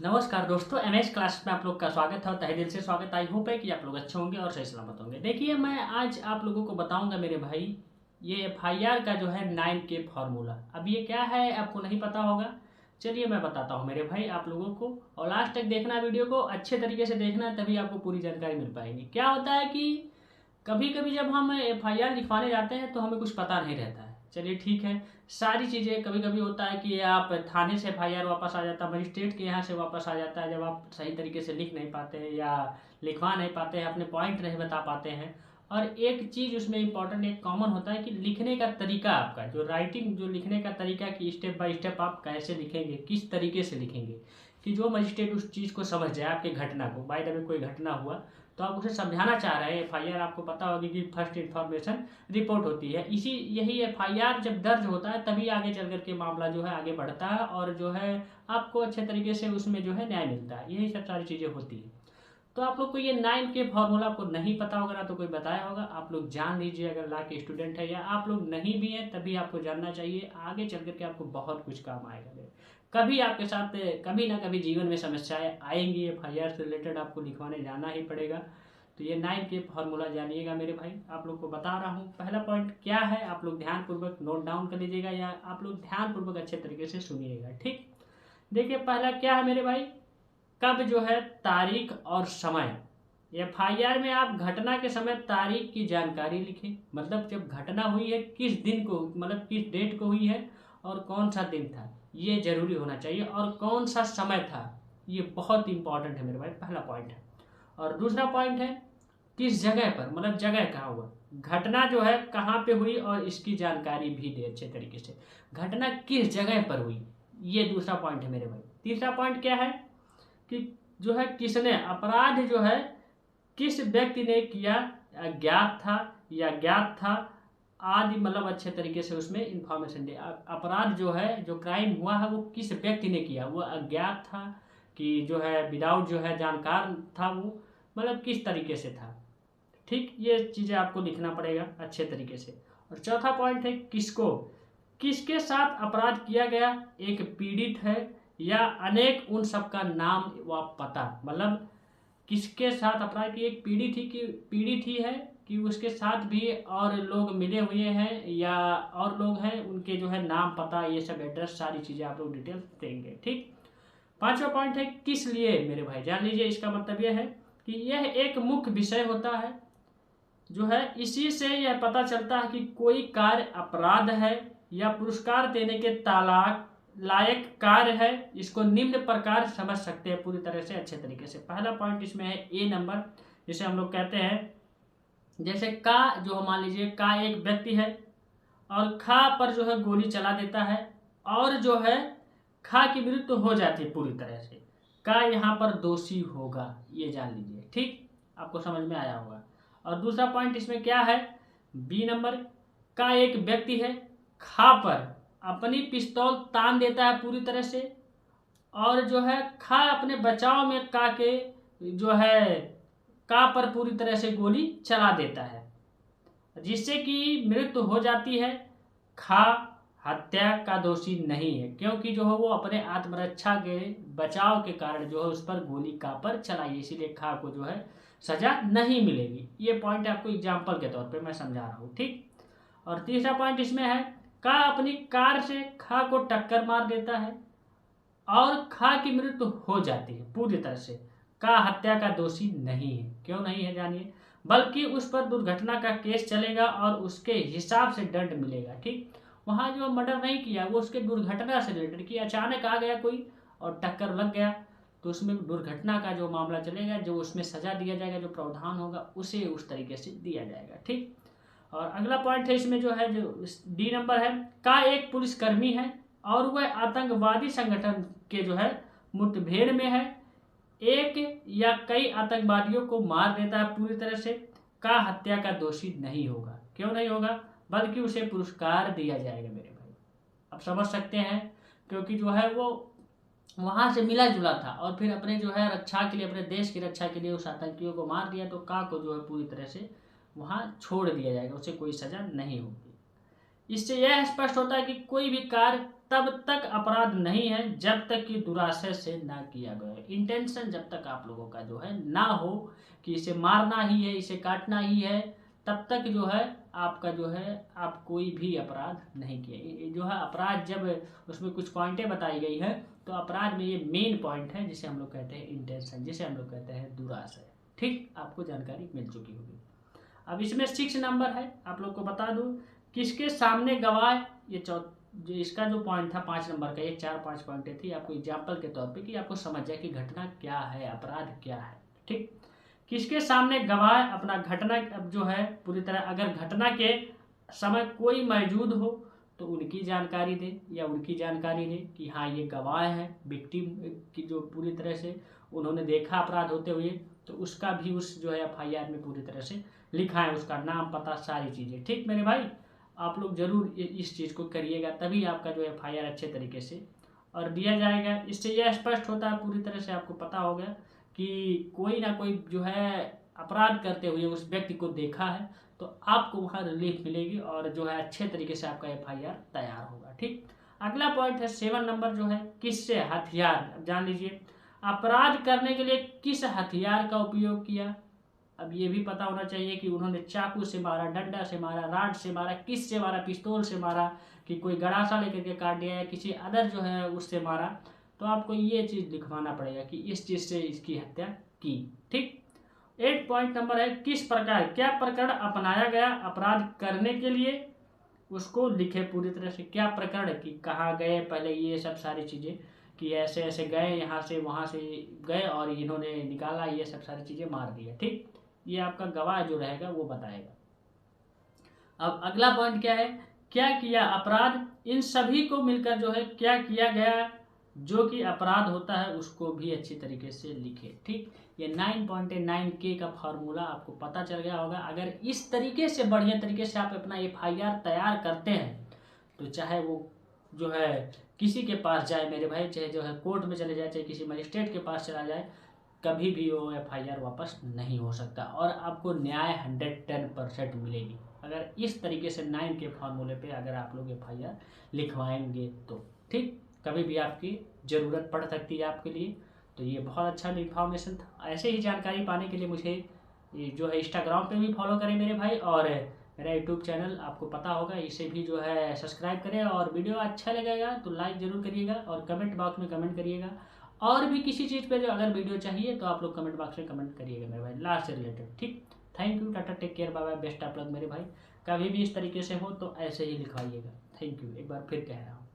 नमस्कार दोस्तों, MS class में आप लोग का स्वागत है और तहे दिल से स्वागत। आई होप है कि आप लोग अच्छे होंगे और सही सलामत होंगे। देखिए, मैं आज आप लोगों को बताऊंगा मेरे भाई, ये एफआईआर का जो है 9K फॉर्मूला। अब ये क्या है आपको नहीं पता होगा, चलिए मैं बताता हूँ मेरे भाई आप लोगों को। और लास्ट तक देखना, वीडियो को अच्छे तरीके से देखना, तभी आपको पूरी जानकारी मिल पाएगी। क्या होता है कि कभी कभी जब हम एफआईआर लिखवाने जाते हैं तो हमें कुछ पता नहीं रहता है। चलिए ठीक है, सारी चीज़ें कभी कभी होता है कि आप थाने से एफआईआर वापस आ जाता है, मजिस्ट्रेट के यहाँ से वापस आ जाता है जब आप सही तरीके से लिख नहीं पाते हैं या लिखवा नहीं पाते हैं, अपने पॉइंट नहीं बता पाते हैं। और एक चीज़ उसमें इंपॉर्टेंट एक कॉमन होता है कि लिखने का तरीका, आपका जो राइटिंग जो लिखने का तरीका कि स्टेप बाय स्टेप आप कैसे लिखेंगे, किस तरीके से लिखेंगे कि जो मजिस्ट्रेट उस चीज़ को समझ जाए, आपके घटना को। बाय द वे कोई घटना हुआ तो आप उसे समझाना चाह रहे हैं। एफआईआर आपको पता होगी कि फर्स्ट इन्फॉर्मेशन रिपोर्ट होती है। यही एफआईआर जब दर्ज होता है तभी आगे चल करके मामला जो है आगे बढ़ता है और जो है आपको अच्छे तरीके से उसमें जो है न्याय मिलता है। यही सब सारी चीज़ें होती है। तो आप लोग को ये 9K फॉर्मूला आपको नहीं पता होगा ना तो कोई बताया होगा, आप लोग जान लीजिए। अगर लॉ के स्टूडेंट है या आप लोग नहीं भी हैं तभी आपको जानना चाहिए, आगे चल करके आपको बहुत कुछ काम आएगा। कभी आपके साथ कभी ना कभी जीवन में समस्याएं आएंगी, एफआईआर से रिलेटेड आपको लिखवाने जाना ही पड़ेगा। तो ये 9K फॉर्मूला जानिएगा मेरे भाई, आप लोग को बता रहा हूँ। पहला पॉइंट क्या है, आप लोग ध्यानपूर्वक नोट डाउन कर लीजिएगा या आप लोग ध्यानपूर्वक अच्छे तरीके से सुनिएगा। ठीक, देखिए पहला क्या है मेरे भाई, कब जो है तारीख और समय। एफआईआर में आप घटना के समय तारीख की जानकारी लिखें, मतलब जब घटना हुई है किस दिन को, मतलब किस डेट को हुई है और कौन सा दिन था, ये जरूरी होना चाहिए। और कौन सा समय था, ये बहुत इंपॉर्टेंट है मेरे भाई, पहला पॉइंट है। और दूसरा पॉइंट है किस जगह पर, मतलब जगह कहाँ हुआ, घटना जो है कहाँ पे हुई और इसकी जानकारी भी दे अच्छे तरीके से। घटना किस जगह पर हुई, ये दूसरा पॉइंट है मेरे भाई। तीसरा पॉइंट क्या है कि जो है किसने, अपराध जो है किस व्यक्ति ने किया, अज्ञात था या ज्ञात था आदि, मतलब अच्छे तरीके से उसमें इंफॉर्मेशन दे। अपराध जो है, जो क्राइम हुआ है वो किस व्यक्ति ने किया, वो अज्ञात था कि जो है विदाउट जो है जानकार था, वो मतलब किस तरीके से था। ठीक, ये चीज़ें आपको लिखना पड़ेगा अच्छे तरीके से। और चौथा पॉइंट है किसको, किसके साथ अपराध किया गया, एक पीड़ित है या अनेक, उन सब का नाम व पता, मतलब किसके साथ अपराध की, एक पीड़ित ही की पीड़ित ही है कि उसके साथ भी और लोग मिले हुए हैं या और लोग हैं, उनके जो है नाम पता, ये सब एड्रेस, सारी चीज़ें आप लोग डिटेल्स देंगे। ठीक, पांचवा पॉइंट है किस लिए मेरे भाई, जान लीजिए। इसका मतलब यह है कि यह एक मुख्य विषय होता है जो है, इसी से यह पता चलता है कि कोई कार्य अपराध है या पुरस्कार देने के तालाक लायक कार्य है। इसको निम्न प्रकार समझ सकते हैं पूरी तरह से अच्छे तरीके से। पहला पॉइंट इसमें है ए नंबर, जिसे हम लोग कहते हैं, जैसे का जो मान लीजिए का एक व्यक्ति है और खा पर जो है गोली चला देता है और जो है खा की मृत्यु हो जाती है पूरी तरह से, का यहाँ पर दोषी होगा, ये जान लीजिए। ठीक, आपको समझ में आया होगा। और दूसरा पॉइंट इसमें क्या है, बी नंबर, का एक व्यक्ति है, खा पर अपनी पिस्तौल तान देता है पूरी तरह से और जो है खा अपने बचाव में का के जो है का पर पूरी तरह से गोली चला देता है, जिससे कि मृत्यु हो जाती है। खा हत्या का दोषी नहीं है, क्योंकि जो है वो अपने आत्मरक्षा के बचाव के कारण जो है उस पर गोली का पर चलाई, इसीलिए खा को जो है सजा नहीं मिलेगी। ये पॉइंट आपको एग्जाम्पल के तौर पे मैं समझा रहा हूँ। ठीक, और तीसरा पॉइंट इसमें है, का अपनी कार से खा को टक्कर मार देता है और खा की मृत्यु हो जाती है पूरी तरह से। का हत्या का दोषी नहीं है, क्यों नहीं है जानिए, बल्कि उस पर दुर्घटना का केस चलेगा और उसके हिसाब से दंड मिलेगा। ठीक, वहाँ जो मर्डर नहीं किया वो उसके दुर्घटना से रिलेटेड कि अचानक आ गया कोई और टक्कर लग गया, तो उसमें दुर्घटना का जो मामला चलेगा, जो उसमें सजा दिया जाएगा, जो प्रावधान होगा उसे उस तरीके से दिया जाएगा। ठीक, और अगला पॉइंट है इसमें जो है, जो डी नंबर है, का एक पुलिसकर्मी है और वह आतंकवादी संगठन के जो है मुठभेड़ में है, एक या कई आतंकवादियों को मार देता है पूरी तरह से, का हत्या का दोषी नहीं होगा। क्यों नहीं होगा, बल्कि उसे पुरस्कार दिया जाएगा मेरे भाई। अब समझ सकते हैं, क्योंकि जो है वो वहां से मिला जुला था और फिर अपने जो है रक्षा के लिए, अपने देश की रक्षा के लिए उस आतंकियों को मार दिया, तो का को जो है पूरी तरह से वहां छोड़ दिया जाएगा, उसे कोई सजा नहीं होगी। इससे यह स्पष्ट होता है कि कोई भी कार्य तब तक अपराध नहीं है जब तक कि दुराशय से ना किया गया। इंटेंशन जब तक आप लोगों का जो है ना हो कि इसे मारना ही है, इसे काटना ही है, तब तक जो है आपका जो है आप कोई भी अपराध नहीं किए। ये जो है अपराध, जब उसमें कुछ पॉइंटें बताई गई है तो अपराध में ये मेन पॉइंट है जिसे हम लोग कहते हैं इंटेंशन, जिसे हम लोग कहते हैं दुराशय। ठीक, आपको जानकारी मिल चुकी होगी। अब इसमें 6 नंबर है, आप लोग को बता दूं, किसके सामने गवाह, ये जो इसका जो पॉइंट था 5 नंबर का, ये 4-5 पॉइंटें थी आपको एग्जाम्पल के तौर पे कि आपको समझ जाए कि घटना क्या है, अपराध क्या है। ठीक, किसके सामने गवाह अपना घटना, अब जो है पूरी तरह, अगर घटना के समय कोई मौजूद हो तो उनकी जानकारी दे या उनकी जानकारी दे कि हाँ ये गवाह है, विक्टिम की जो पूरी तरह से उन्होंने देखा अपराध होते हुए, तो उसका भी उस जो है एफआईआर में पूरी तरह से लिखा है, उसका नाम, पता, सारी चीज़ें। ठीक मेरे भाई, आप लोग जरूर इस चीज़ को करिएगा, तभी आपका जो एफआईआर अच्छे तरीके से और दिया जाएगा। इससे यह स्पष्ट होता है पूरी तरह से, आपको पता होगा कि कोई ना कोई जो है अपराध करते हुए उस व्यक्ति को देखा है, तो आपको वहाँ रिलीफ मिलेगी और जो है अच्छे तरीके से आपका एफआईआर तैयार होगा। ठीक, अगला पॉइंट है 7 नंबर जो है, किससे हथियार। जान लीजिए अपराध करने के लिए किस हथियार का उपयोग किया। अब ये भी पता होना चाहिए कि उन्होंने चाकू से मारा, डंडा से मारा, राड से मारा, किस से मारा, पिस्तौल से मारा, कि कोई गड़ासा लेकर के काट दिया या किसी अदर जो है उससे मारा। तो आपको ये चीज़ लिखवाना पड़ेगा कि इस चीज़ से इसकी हत्या की। ठीक, 8 पॉइंट नंबर है, किस प्रकार, क्या प्रकरण अपनाया गया अपराध करने के लिए, उसको लिखे पूरी तरह से। क्या प्रकरण, कि कहाँ गए, पहले ये सब सारी चीज़ें कि ऐसे ऐसे गए, यहाँ से वहाँ से गए और इन्होंने निकाला, ये सब सारी चीज़ें मार दिया। ठीक, ये आपका गवाह जो रहेगा वो बताएगा। अब अगला पॉइंट क्या है, क्या किया अपराध, इन सभी को मिलकर जो है क्या किया गया, जो कि अपराध होता है उसको भी अच्छी तरीके से लिखे। ठीक, ये 9.9K का फॉर्मूला आपको पता चल गया होगा। अगर इस तरीके से बढ़िया तरीके से आप अपना एफआईआर तैयार करते हैं तो चाहे वो जो है किसी के पास जाए मेरे भाई, चाहे जो है कोर्ट में चले जाए, चाहे किसी मजिस्ट्रेट के पास चला जाए, कभी भी वो एफआईआर वापस नहीं हो सकता और आपको न्याय 110% मिलेगी अगर इस तरीके से 9 के फॉर्मूले पे अगर आप लोग एफआईआर लिखवाएंगे तो। ठीक, कभी भी आपकी ज़रूरत पड़ सकती है आपके लिए। तो ये बहुत अच्छा इन्फॉर्मेशन था। ऐसे ही जानकारी पाने के लिए मुझे जो है इंस्टाग्राम पे भी फॉलो करें मेरे भाई, और मेरा यूट्यूब चैनल आपको पता होगा, इसे भी जो है सब्सक्राइब करें, और वीडियो अच्छा लगेगा तो लाइक ज़रूर करिएगा और कमेंट बॉक्स में कमेंट करिएगा। और भी किसी चीज़ पे जो अगर वीडियो चाहिए तो आप लोग कमेंट बॉक्स में कमेंट करिएगा मेरे भाई, लॉ से रिलेटेड। ठीक, thank you, tata, take care, bye bye, best of luck मेरे भाई। कभी भी इस तरीके से हो तो ऐसे ही लिखवाइएगा। थैंक यू, एक बार फिर कह रहा हूँ।